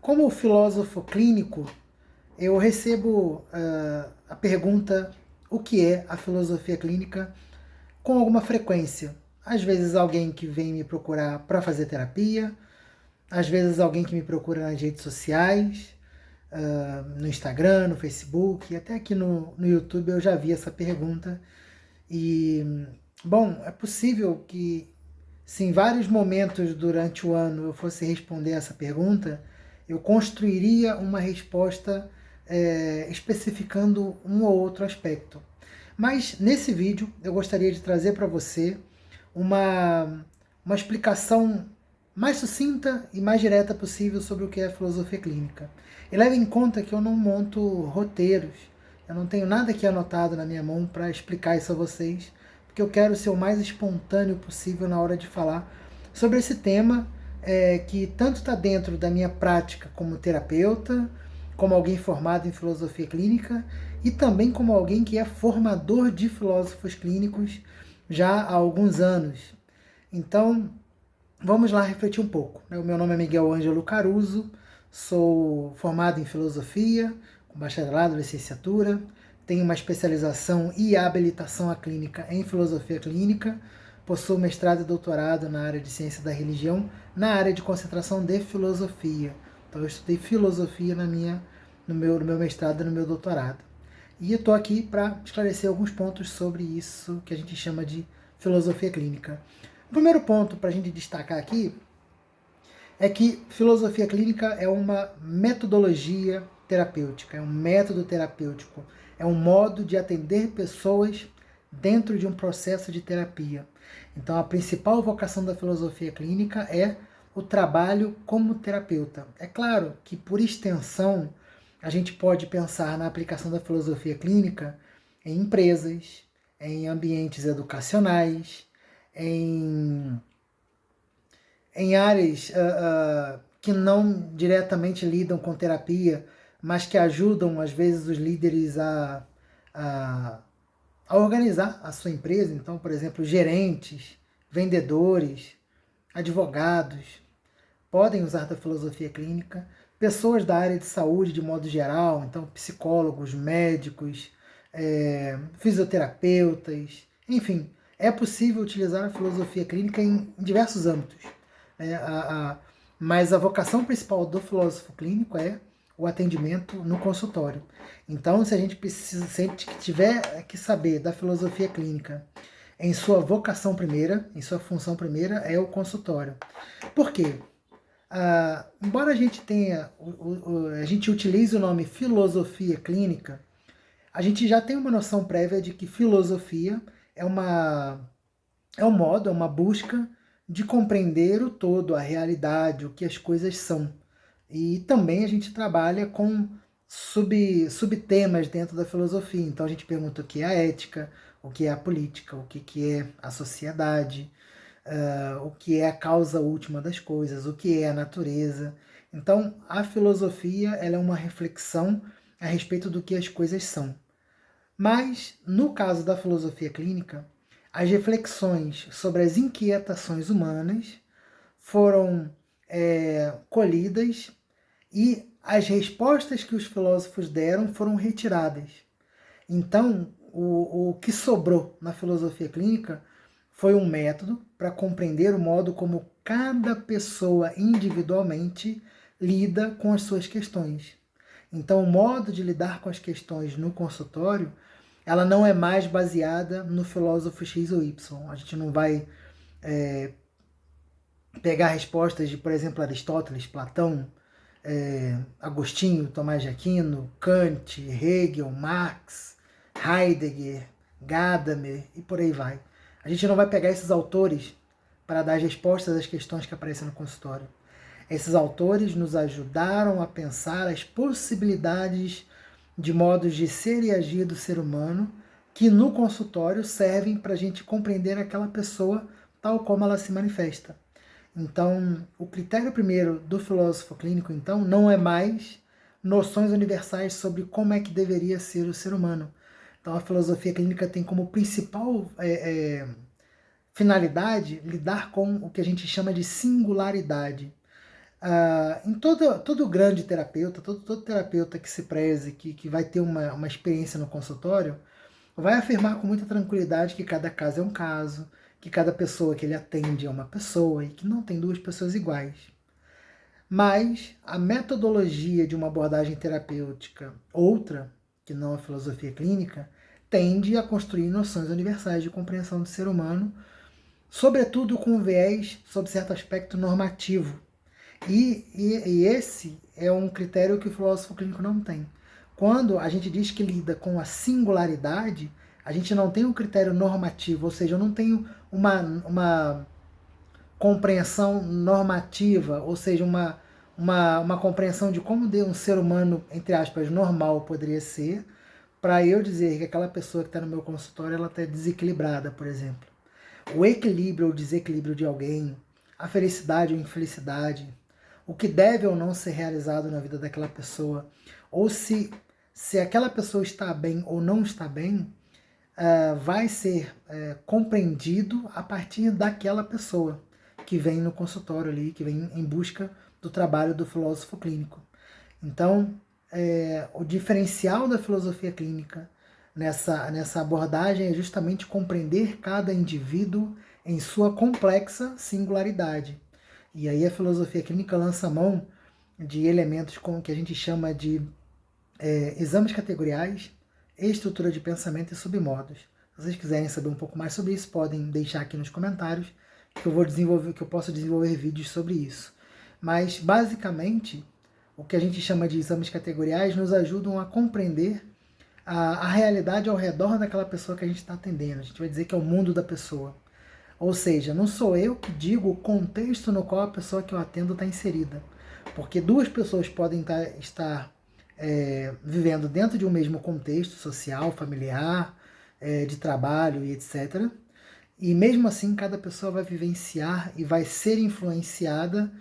Como filósofo clínico, eu recebo a pergunta: o que é a filosofia clínica, com alguma frequência. Às vezes alguém que vem me procurar para fazer terapia, às vezes alguém que me procura nas redes sociais, no Instagram, no Facebook, até aqui no YouTube eu já vi essa pergunta. E, bom, é possível que, se em vários momentos durante o ano eu fosse responder essa pergunta, eu construiria uma resposta especificando um ou outro aspecto. Mas nesse vídeo eu gostaria de trazer para você uma explicação mais sucinta e mais direta possível sobre o que é filosofia clínica. E leve em conta que eu não monto roteiros, eu não tenho nada aqui anotado na minha mão para explicar isso a vocês, porque eu quero ser o mais espontâneo possível na hora de falar sobre esse tema que tanto está dentro da minha prática como terapeuta, como alguém formado em filosofia clínica e também como alguém que é formador de filósofos clínicos já há alguns anos. Então, vamos lá refletir um pouco. O meu nome é Miguel Ângelo Caruso, sou formado em filosofia, com bacharelado, licenciatura, tenho uma especialização e habilitação à clínica em filosofia clínica, possuo mestrado e doutorado na área de ciência da religião, na área de concentração de filosofia. Então eu estudei filosofia no meu mestrado e no meu doutorado. E eu estou aqui para esclarecer alguns pontos sobre isso que a gente chama de filosofia clínica. O primeiro ponto para a gente destacar aqui é que filosofia clínica é uma metodologia terapêutica, é um método terapêutico, é um modo de atender pessoas dentro de um processo de terapia. Então, a principal vocação da filosofia clínica é o trabalho como terapeuta. É claro que, por extensão, a gente pode pensar na aplicação da filosofia clínica em empresas, em ambientes educacionais, em áreas que não diretamente lidam com terapia, mas que ajudam, às vezes, os líderes a, a organizar a sua empresa. Então, por exemplo, gerentes, vendedores, advogados podem usar da filosofia clínica, pessoas da área de saúde de modo geral, então psicólogos, médicos, fisioterapeutas, enfim, é possível utilizar a filosofia clínica em diversos âmbitos. Mas a vocação principal do filósofo clínico é o atendimento no consultório. Então, se a gente tiver que saber da filosofia clínica em sua vocação primeira, em sua função primeira, é o consultório. Por quê? Embora a gente a gente utilize o nome filosofia clínica, a gente já tem uma noção prévia de que filosofia é um modo, é uma busca de compreender o todo, a realidade, o que as coisas são. E também a gente trabalha com subtemas dentro da filosofia. Então a gente pergunta o que é a ética, o que é a política, o que é a sociedade, o que é a causa última das coisas, o que é a natureza. Então a filosofia ela é uma reflexão a respeito do que as coisas são. Mas, no caso da filosofia clínica, as reflexões sobre as inquietações humanas foram colhidas e as respostas que os filósofos deram foram retiradas. Então, o que sobrou na filosofia clínica foi um método para compreender o modo como cada pessoa individualmente lida com as suas questões. Então, o modo de lidar com as questões no consultório, ela não é mais baseada no filósofo X ou Y. A gente não vai pegar respostas de, por exemplo, Aristóteles, Platão, Agostinho, Tomás de Aquino, Kant, Hegel, Marx, Heidegger, Gadamer e por aí vai. A gente não vai pegar esses autores para dar as respostas às questões que aparecem no consultório. Esses autores nos ajudaram a pensar as possibilidades de modos de ser e agir do ser humano que no consultório servem para a gente compreender aquela pessoa tal como ela se manifesta. Então, o critério primeiro do filósofo clínico, então, não é mais noções universais sobre como é que deveria ser o ser humano. Então, a filosofia clínica tem como principal finalidade lidar com o que a gente chama de singularidade. Em todo grande terapeuta, todo terapeuta que se preze, que vai ter uma experiência no consultório, vai afirmar com muita tranquilidade que cada caso é um caso, que cada pessoa que ele atende é uma pessoa e que não tem duas pessoas iguais. Mas a metodologia de uma abordagem terapêutica, outra, que não a filosofia clínica, tende a construir noções universais de compreensão do ser humano, sobretudo com um viés sob certo aspecto normativo. E esse é um critério que o filósofo clínico não tem. Quando a gente diz que lida com a singularidade, a gente não tem um critério normativo, ou seja, eu não tenho uma compreensão normativa, ou seja, uma compreensão de como um ser humano, entre aspas, normal poderia ser, para eu dizer que aquela pessoa que está no meu consultório ela está desequilibrada, por exemplo. O equilíbrio ou desequilíbrio de alguém, a felicidade ou infelicidade, o que deve ou não ser realizado na vida daquela pessoa, ou se aquela pessoa está bem ou não está bem, vai ser compreendido a partir daquela pessoa que vem no consultório ali, que vem em busca do trabalho do filósofo clínico. Então, o diferencial da filosofia clínica nessa abordagem é justamente compreender cada indivíduo em sua complexa singularidade. E aí a filosofia clínica lança mão de elementos como que a gente chama de exames categoriais, estrutura de pensamento e submodos. Se vocês quiserem saber um pouco mais sobre isso, podem deixar aqui nos comentários que eu posso desenvolver vídeos sobre isso. Mas basicamente, o que a gente chama de exames categoriais nos ajudam a compreender a realidade ao redor daquela pessoa que a gente está atendendo. A gente vai dizer que é o mundo da pessoa. Ou seja, não sou eu que digo o contexto no qual a pessoa que eu atendo está inserida. Porque duas pessoas podem estar vivendo dentro de um mesmo contexto social, familiar, de trabalho e etc. E mesmo assim, cada pessoa vai vivenciar e vai ser influenciada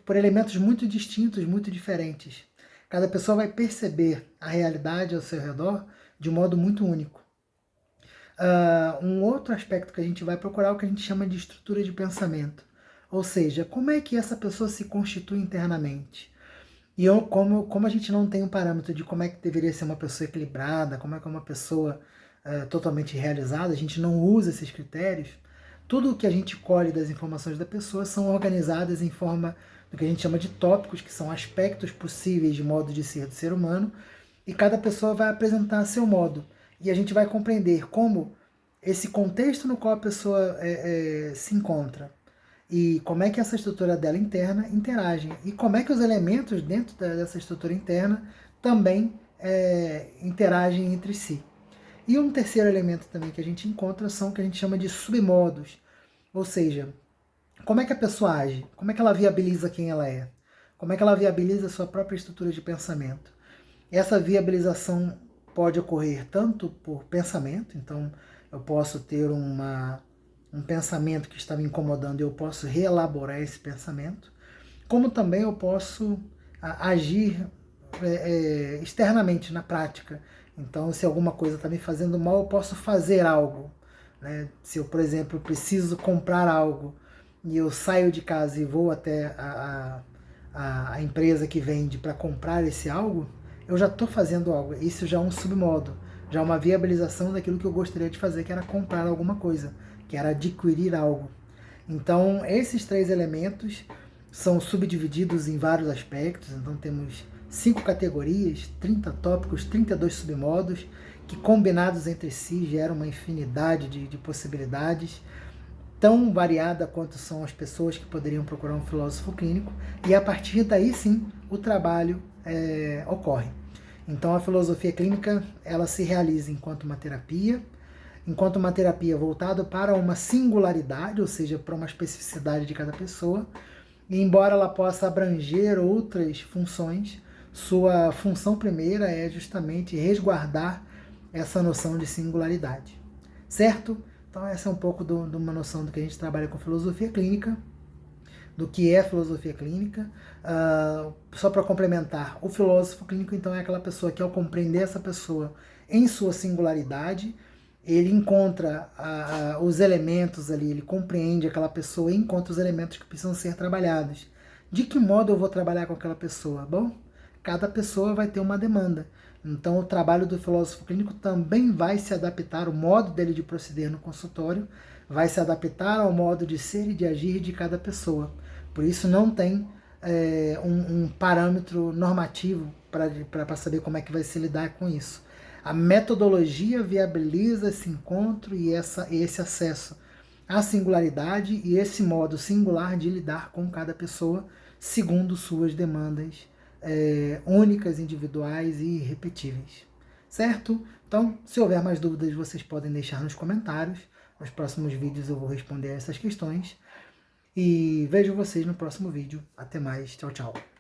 por elementos muito distintos, muito diferentes. Cada pessoa vai perceber a realidade ao seu redor de um modo muito único. Um outro aspecto que a gente vai procurar é o que a gente chama de estrutura de pensamento. Ou seja, como é que essa pessoa se constitui internamente? E como a gente não tem um parâmetro de como é que deveria ser uma pessoa equilibrada, como é que é uma pessoa totalmente realizada, a gente não usa esses critérios, tudo o que a gente colhe das informações da pessoa são organizadas em forma do que a gente chama de tópicos, que são aspectos possíveis de modo de ser do ser humano, e cada pessoa vai apresentar seu modo. E a gente vai compreender como esse contexto no qual a pessoa se encontra e como é que essa estrutura dela interna interagem e como é que os elementos dentro dessa estrutura interna também interagem entre si. E um terceiro elemento também que a gente encontra são o que a gente chama de submodos, ou seja, como é que a pessoa age, como é que ela viabiliza quem ela é, como é que ela viabiliza a sua própria estrutura de pensamento. Essa viabilização pode ocorrer tanto por pensamento, então eu posso ter um pensamento que está me incomodando e eu posso reelaborar esse pensamento, como também eu posso agir externamente, na prática. Então, se alguma coisa está me fazendo mal, eu posso fazer algo. Né? Se eu, por exemplo, preciso comprar algo e eu saio de casa e vou até a empresa que vende para comprar esse algo, eu já estou fazendo algo. Isso já é um submodo, já é uma viabilização daquilo que eu gostaria de fazer, que era comprar alguma coisa, que era adquirir algo. Então, esses três elementos são subdivididos em vários aspectos. Então, temos 5 categorias, 30 tópicos, 32 submodos, que combinados entre si geram uma infinidade de possibilidades, tão variada quanto são as pessoas que poderiam procurar um filósofo clínico, e a partir daí sim o trabalho ocorre. Então a filosofia clínica ela se realiza enquanto uma terapia voltada para uma singularidade, ou seja, para uma especificidade de cada pessoa, e embora ela possa abranger outras funções, sua função primeira é justamente resguardar essa noção de singularidade, certo? Então essa é um pouco de uma noção do que a gente trabalha com filosofia clínica, do que é filosofia clínica. Só para complementar, o filósofo clínico então é aquela pessoa que ao compreender essa pessoa em sua singularidade, ele encontra os elementos ali, ele compreende aquela pessoa e encontra os elementos que precisam ser trabalhados. De que modo eu vou trabalhar com aquela pessoa? Bom, cada pessoa vai ter uma demanda. Então, o trabalho do filósofo clínico também vai se adaptar, o modo dele de proceder no consultório vai se adaptar ao modo de ser e de agir de cada pessoa. Por isso, não tem um parâmetro normativo para saber como é que vai se lidar com isso. A metodologia viabiliza esse encontro e esse acesso à singularidade e esse modo singular de lidar com cada pessoa segundo suas demandas únicas, individuais e irrepetíveis. Certo? Então, se houver mais dúvidas, vocês podem deixar nos comentários. Nos próximos vídeos eu vou responder a essas questões. E vejo vocês no próximo vídeo. Até mais. Tchau, tchau.